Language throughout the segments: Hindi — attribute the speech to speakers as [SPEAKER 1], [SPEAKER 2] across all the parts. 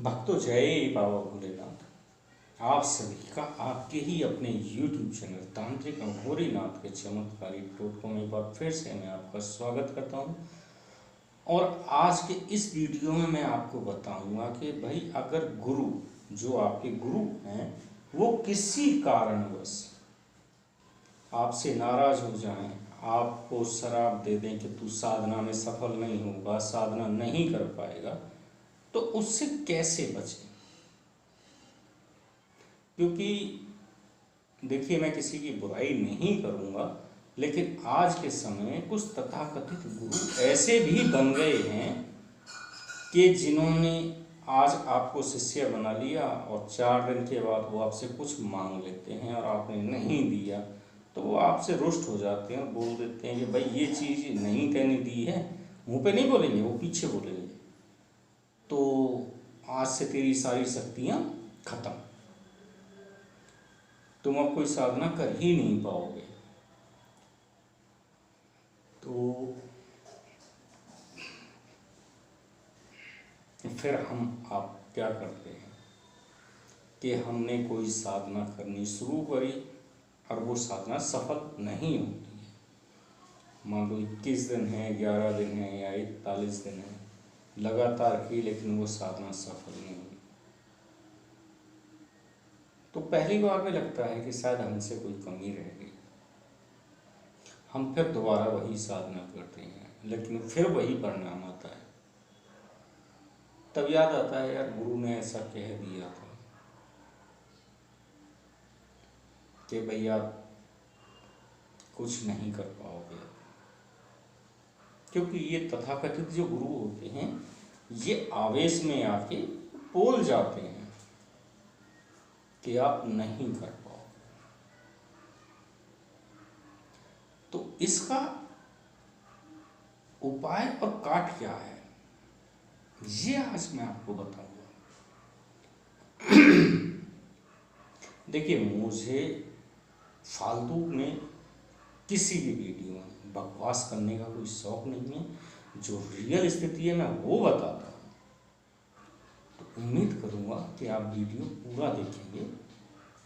[SPEAKER 1] भक्तों जय बाबा भोलेनाथ। आप सभी का आपके ही अपने YouTube चैनल तांत्रिक अघोरीनाथ के चमत्कारी टोटकों में एक बार फिर से मैं आपका स्वागत करता हूं। और आज के इस वीडियो में मैं आपको बताऊंगा कि भाई अगर गुरु, जो आपके गुरु हैं, वो किसी कारणवश आपसे नाराज हो जाएं, आपको शराप दे दें कि तू साधना में सफल नहीं होगा, साधना नहीं कर पाएगा, तो उससे कैसे बचें। क्योंकि देखिए, मैं किसी की बुराई नहीं करूंगा, लेकिन आज के समय कुछ तथाकथित गुरु ऐसे भी बन गए हैं कि जिन्होंने आज आपको शिष्य बना लिया और 4 दिन के बाद वो आपसे कुछ मांग लेते हैं और आपने नहीं दिया तो वो आपसे रुष्ट हो जाते हैं और बोल देते हैं कि भाई ये चीज़ नहीं कहने दी है। मुंह पे नहीं बोलेंगे, वो पीछे बोलेंगे, तो आज से तेरी सारी शक्तियाँ खत्म, तुम अब कोई साधना कर ही नहीं पाओगे। तो फिर आप क्या करते हैं कि हमने कोई साधना करनी शुरू करी और वो साधना सफल नहीं होती है। मान लो 21 दिन है, 11 दिन है या 41 दिन है, लगातार की, लेकिन वो साधना सफल नहीं हुई। तो पहली बार में लगता है कि शायद हमसे कोई कमी रह गई। हम फिर दोबारा वही साधना करते हैं, लेकिन फिर वही परिणाम आता है। तब याद आता है, यार गुरु ने ऐसा कह दिया था कि भाई आप कुछ नहीं कर पाओगे। क्योंकि ये तथाकथित जो गुरु होते हैं, ये आवेश में आके बोल जाते हैं कि आप नहीं कर पाओगे। तो इसका उपाय और काट क्या है, ये आज मैं आपको बताऊंगा। देखिए, मुझे फालतू में किसी भी वीडियो में बकवास करने का कोई शौक नहीं है। जो रियल स्थिति है मैं वो बताता हूँ। तो उम्मीद करूँगा कि आप वीडियो पूरा देखेंगे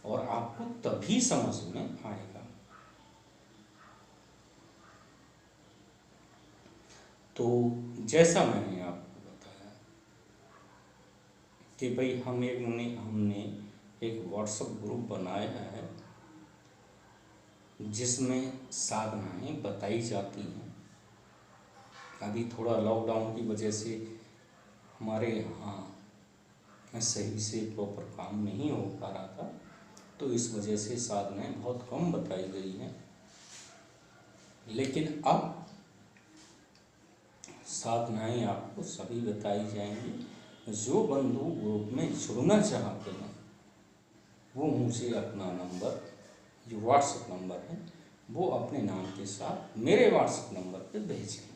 [SPEAKER 1] और आपको तभी समझ में आएगा। तो जैसा मैंने आपको बताया कि भाई हमने एक व्हाट्सएप ग्रुप बनाया है जिसमें साधनाएं बताई जाती हैं। अभी थोड़ा लॉकडाउन की वजह से हमारे यहाँ सही से प्रॉपर काम नहीं हो पा रहा था, तो इस वजह से साधनाएं बहुत कम बताई गई हैं। लेकिन अब साधनाएं आपको सभी बताई जाएंगी। जो बंधु ग्रुप में जुड़ना चाहते हैं वो मुझे अपना नंबर, जो व्हाट्सएप नंबर है, वो अपने नाम के साथ मेरे व्हाट्सएप नंबर पे भेजें,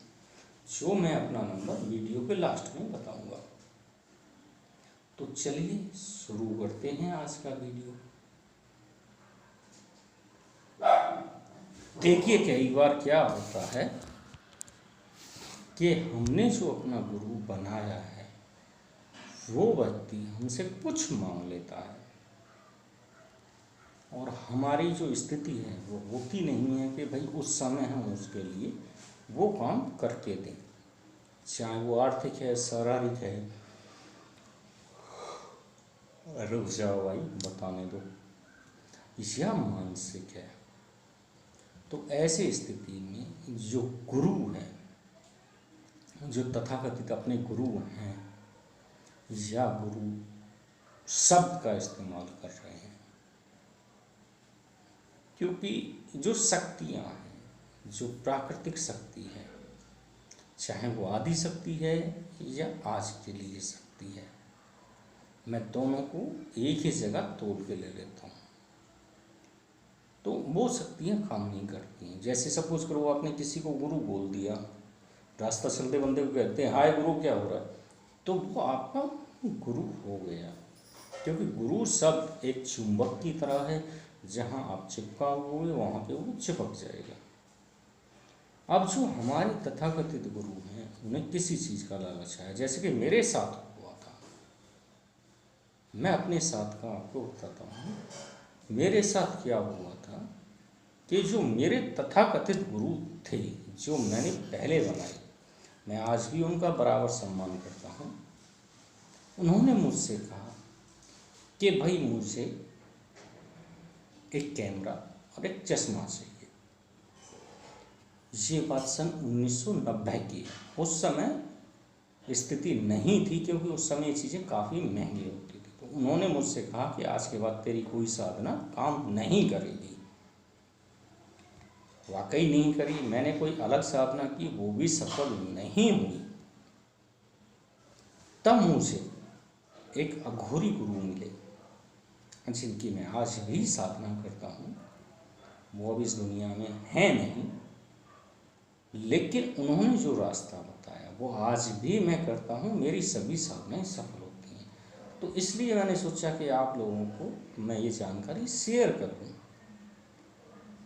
[SPEAKER 1] जो मैं अपना नंबर वीडियो के लास्ट में बताऊंगा। तो चलिए शुरू करते हैं आज का वीडियो। देखिए, कई बार क्या होता है कि हमने जो अपना गुरु बनाया है वो व्यक्ति हमसे कुछ मांग लेता है और हमारी जो स्थिति है वो होती नहीं है कि भाई उस समय हम उसके लिए वो काम करके दें, चाहे वो आर्थिक है, शारीरिक है। रुक जाओ भाई, बताने दो, या मानसिक है। तो ऐसी स्थिति में जो गुरु है, जो तथाकथित अपने गुरु हैं या गुरु शब्द का इस्तेमाल कर रहे हैं, क्योंकि जो शक्तियाँ हैं, जो प्राकृतिक शक्ति है, चाहे वो आदि शक्ति है या आज के लिए शक्ति है, मैं दोनों को एक ही जगह तोड़ के ले लेता हूँ। तो वो शक्तियाँ काम नहीं करती हैं। जैसे सपोज करो आपने किसी को गुरु बोल दिया, रास्ता चलते बंदे को कहते हैं हाय गुरु क्या हो रहा है, तो वो आपका गुरु हो गया। क्योंकि गुरु शब्द एक चुंबक की तरह है, जहाँ आप चिपका हुए वहाँ पे वो चिपक जाएगा। अब जो हमारे तथाकथित गुरु हैं, उन्हें किसी चीज़ का लालच है, जैसे कि मेरे साथ हुआ था। मैं अपने साथ का आपको बताता हूँ। मेरे साथ क्या हुआ था कि जो मेरे तथाकथित गुरु थे, जो मैंने पहले बनाए, मैं आज भी उनका बराबर सम्मान करता हूँ। उन्होंने मुझसे कहा कि भाई मुझे एक कैमरा और एक चश्मा चाहिए। ये बात सन 1990 की है। उस समय स्थिति नहीं थी, क्योंकि उस समय ये चीज़ें काफ़ी महंगी होती थी। तो उन्होंने मुझसे कहा कि आज के बाद तेरी कोई साधना काम नहीं करेगी। वाकई नहीं करी। मैंने कोई अलग साधना की, वो भी सफल नहीं हुई। तब मुझे एक अघोरी गुरु मिले, जिनकी मैं आज भी साधना करता हूँ। वो अब इस दुनिया में है नहीं, लेकिन उन्होंने जो रास्ता बताया वो आज भी मैं करता हूँ। मेरी सभी साधनाएं सफल होती हैं। तो इसलिए मैंने सोचा कि आप लोगों को मैं ये जानकारी शेयर करूँ।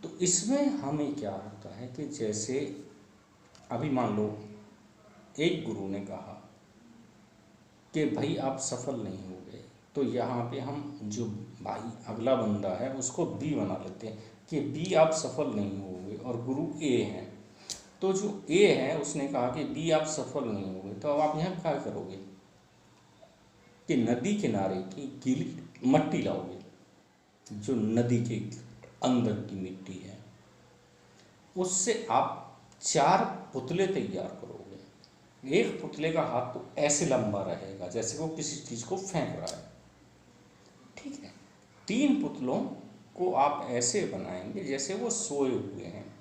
[SPEAKER 1] तो इसमें हमें क्या होता है कि जैसे अभी मान लो एक गुरु ने कहा कि भाई आप सफल नहीं हो गए, तो यहाँ पे हम जो भाई अगला बंदा है उसको बी बना लेते हैं कि बी आप सफल नहीं होगे, और गुरु ए हैं। तो जो ए है उसने कहा कि बी आप सफल नहीं होगे, तो अब आप यहाँ क्या करोगे कि नदी किनारे की गीली मट्टी लाओगे, जो नदी के अंदर की मिट्टी है, उससे आप 4 पुतले तैयार करोगे। एक पुतले का हाथ तो ऐसे लंबा रहेगा जैसे वो किसी चीज़ को फेंक रहा है, ठीक है। 3 पुतलों को आप ऐसे बनाएंगे जैसे वो सोए हुए हैं।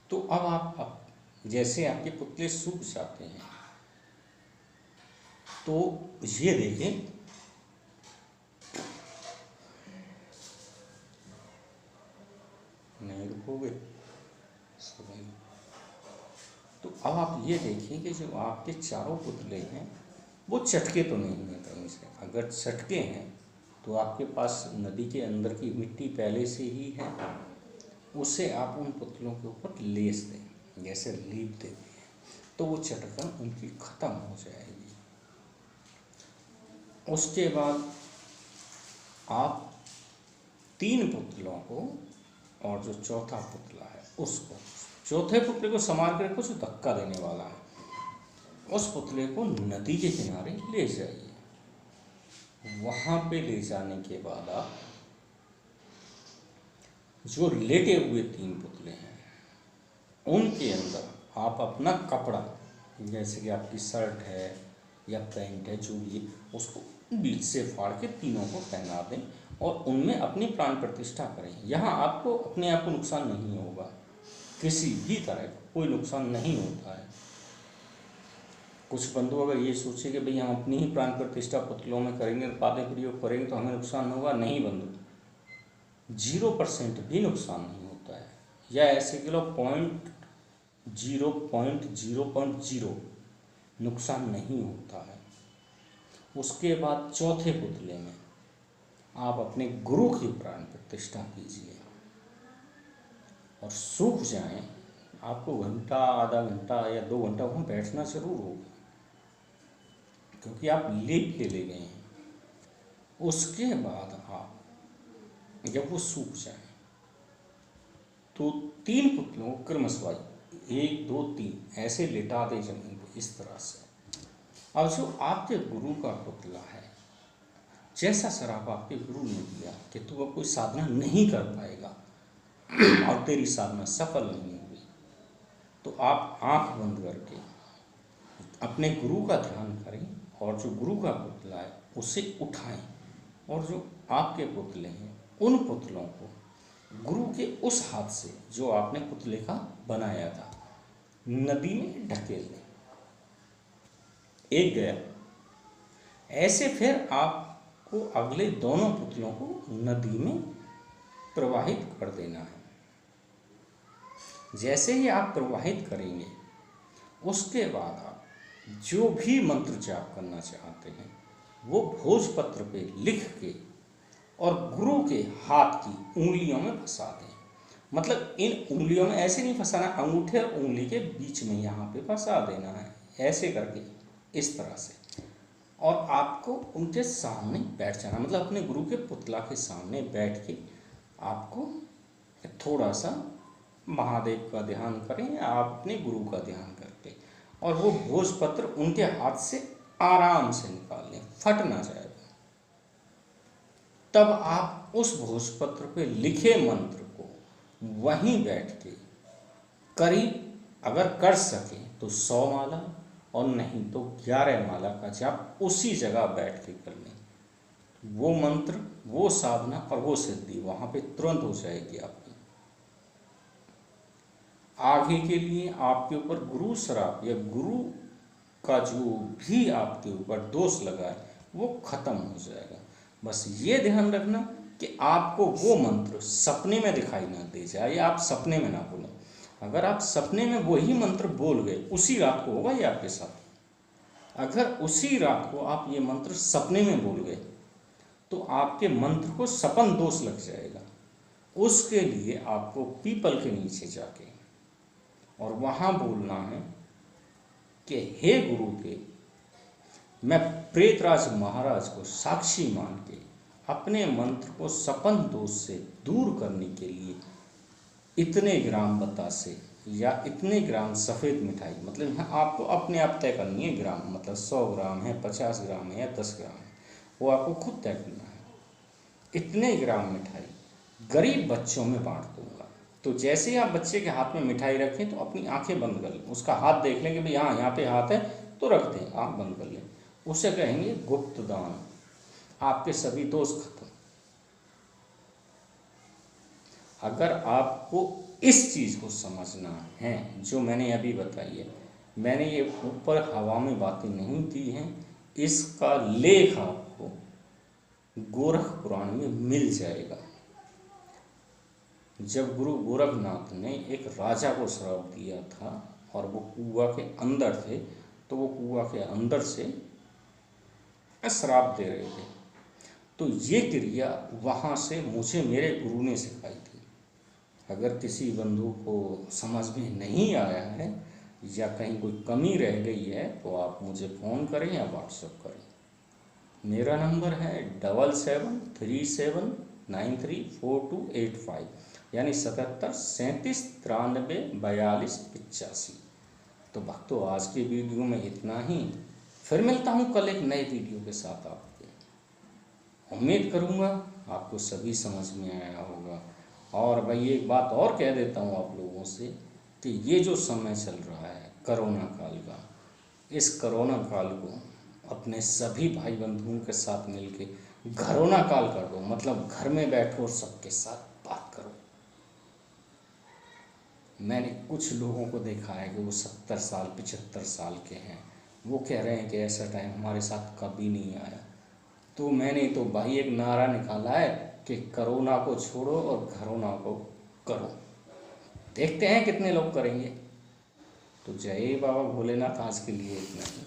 [SPEAKER 1] तो अब जैसे आपके पुतले सूख जाते हैं, तो ये देखें, नहीं रुकोगे सुबह। तो अब आप ये देखिए कि जो आपके चारों पुतले हैं वो चटके तो नहीं हैं कहीं से। अगर चटके हैं तो आपके पास नदी के अंदर की मिट्टी पहले से ही है, उसे आप उन पुतलों के ऊपर लेस दें, जैसे लीप देते हैं, तो वो चटकन उनकी ख़त्म हो जाएगी। उसके बाद आप 3 पुतलों को और जो चौथा पुतला है उसको, चौथे पुतले को संभाल कर रखो जो धक्का देने वाला है, उस पुतले को नदी के किनारे ले जाइए। वहाँ पे ले जाने के बाद आप जो लेटे हुए 3 पुतले हैं उनके अंदर आप अपना कपड़ा, जैसे कि आपकी शर्ट है या पैंट है, जो भी, उसको बीच से फाड़ के तीनों को पहना दें और उनमें अपनी प्राण प्रतिष्ठा करें। यहाँ आपको अपने आप को नुकसान नहीं होगा, किसी भी तरह का कोई नुकसान नहीं होता है। कुछ बंधु अगर ये सोचे कि भाई हम अपनी ही प्राण प्रतिष्ठा पुतलों में करेंगे, पादे प्रयोग करेंगे तो हमें नुकसान होगा, नहीं बंधु, 0% भी नुकसान नहीं होता है। या ऐसे कि लो 0.0.0 नुकसान नहीं होता है। उसके बाद चौथे पुतले में आप अपने गुरु की प्राण प्रतिष्ठा कीजिए और सूख जाएं। आपको घंटा, आधा घंटा या 2 घंटा वहाँ बैठना जरूर होगा, क्योंकि आप लेप के ले गए हैं। उसके बाद आप जब वो सूख जाए तो 3 पुतलों को क्रमशः 1 2 3 ऐसे लेटा दे जमीन पर, इस तरह से। अब जो आपके गुरु का पुतला है, जैसा शराब आपके गुरु ने दिया कि तू अब कोई साधना नहीं कर पाएगा और तेरी साधना सफल नहीं हुई, तो आप आंख बंद करके अपने गुरु का ध्यान करें और जो गुरु का पुतला है उसे उठाएं, और जो आपके पुतले हैं उन पुतलों को गुरु के उस हाथ से जो आपने पुतले का बनाया था नदी में ढकेल दें। एक गया। ऐसे फिर आपको अगले दोनों पुतलों को नदी में प्रवाहित कर देना है। जैसे ही आप प्रवाहित करेंगे, उसके बाद आप जो भी मंत्र जाप करना चाहते हैं वो भोजपत्र पे लिख के और गुरु के हाथ की उंगलियों में फंसा दें। मतलब इन उंगलियों में ऐसे नहीं फंसाना, अंगूठे और उंगली के बीच में यहाँ पे फंसा देना है, ऐसे करके, इस तरह से। और आपको उनके सामने बैठ जाना, मतलब अपने गुरु के पुतला के सामने बैठ के आपको थोड़ा सा महादेव का ध्यान करें या आप अपने गुरु का ध्यान करके, और वो भोजपत्र उनके हाथ से आराम से निकाल लें, फट ना जाएगा। तब आप उस भोजपत्र पे लिखे मंत्र को वहीं बैठ के करीब, अगर कर सके तो 100 माला और नहीं तो 11 माला का जाप उसी जगह बैठ के कर लें। वो मंत्र, वो साधना और वो सिद्धि वहाँ पे तुरंत हो जाएगी आपकी। आगे के लिए आपके ऊपर गुरु श्राप या गुरु का जो भी आपके ऊपर दोष लगा है वो खत्म हो जाएगा। बस ये ध्यान रखना कि आपको वो मंत्र सपने में दिखाई ना दे जाए या आप सपने में ना बोलें। अगर आप सपने में वही मंत्र बोल गए, उसी रात को होगा ये आपके साथ, अगर उसी रात को आप ये मंत्र सपने में बोल गए तो आपके मंत्र को सपन दोष लग जाएगा। उसके लिए आपको पीपल के नीचे जाके और वहाँ बोलना है कि हे गुरुदेव, मैं प्रेतराज महाराज को साक्षी मान के अपने मंत्र को सपन दोष से दूर करने के लिए इतने ग्राम बतासे या इतने ग्राम सफ़ेद मिठाई, मतलब यहाँ आपको अपने आप तय करनी है ग्राम, मतलब 100 ग्राम है, 50 ग्राम है या 10 ग्राम है, वो आपको खुद तय करना है। इतने ग्राम मिठाई गरीब बच्चों में बांट दूंगा। तो जैसे ही आप बच्चे के हाथ में मिठाई रखें तो अपनी आंखें बंद कर लें, उसका हाथ देख लें कि भाई हाँ यहाँ पे हाथ है तो रख दें, आँख बंद कर लें। उसे कहेंगे गुप्त दान, आपके सभी दोष खत्म। अगर आपको इस चीज़ को समझना है जो मैंने अभी बताई है, मैंने ये ऊपर हवा में बातें नहीं की हैं, इसका लेख आपको गोरख पुराण में मिल जाएगा। जब गुरु गोरखनाथ ने एक राजा को श्राप दिया था और वो कुआं के अंदर थे, तो वो कुआं के अंदर से श्राप दे रहे थे, तो ये क्रिया वहाँ से मुझे मेरे गुरु ने सिखाई थी। अगर किसी बंधु को समझ में नहीं आया है या कहीं कोई कमी रह गई है तो आप मुझे फ़ोन करें या व्हाट्सएप करें। मेरा नंबर है 7737934285, यानी 7737934285। तो भक्तों, आज की वीडियो में इतना ही। फिर मिलता हूँ कल एक नए वीडियो के साथ आपके। उम्मीद करूँगा आपको सभी समझ में आया होगा। और भाई एक बात और कह देता हूँ आप लोगों से कि ये जो समय चल रहा है कोरोना काल का, इस कोरोना काल को अपने सभी भाई बंधुओं के साथ मिलके घरोना काल कर दो, मतलब घर में बैठो और सबके साथ बात करो। मैंने कुछ लोगों को देखा है कि वो 70 साल 75 साल के हैं, वो कह रहे हैं कि ऐसा टाइम हमारे साथ कभी नहीं आया। तो मैंने तो भाई एक नारा निकाला है कि कोरोना को छोड़ो और घरोना को करो। देखते हैं कितने लोग करेंगे। तो जय बाबा भोलेनाथ, आज के लिए इतना ही।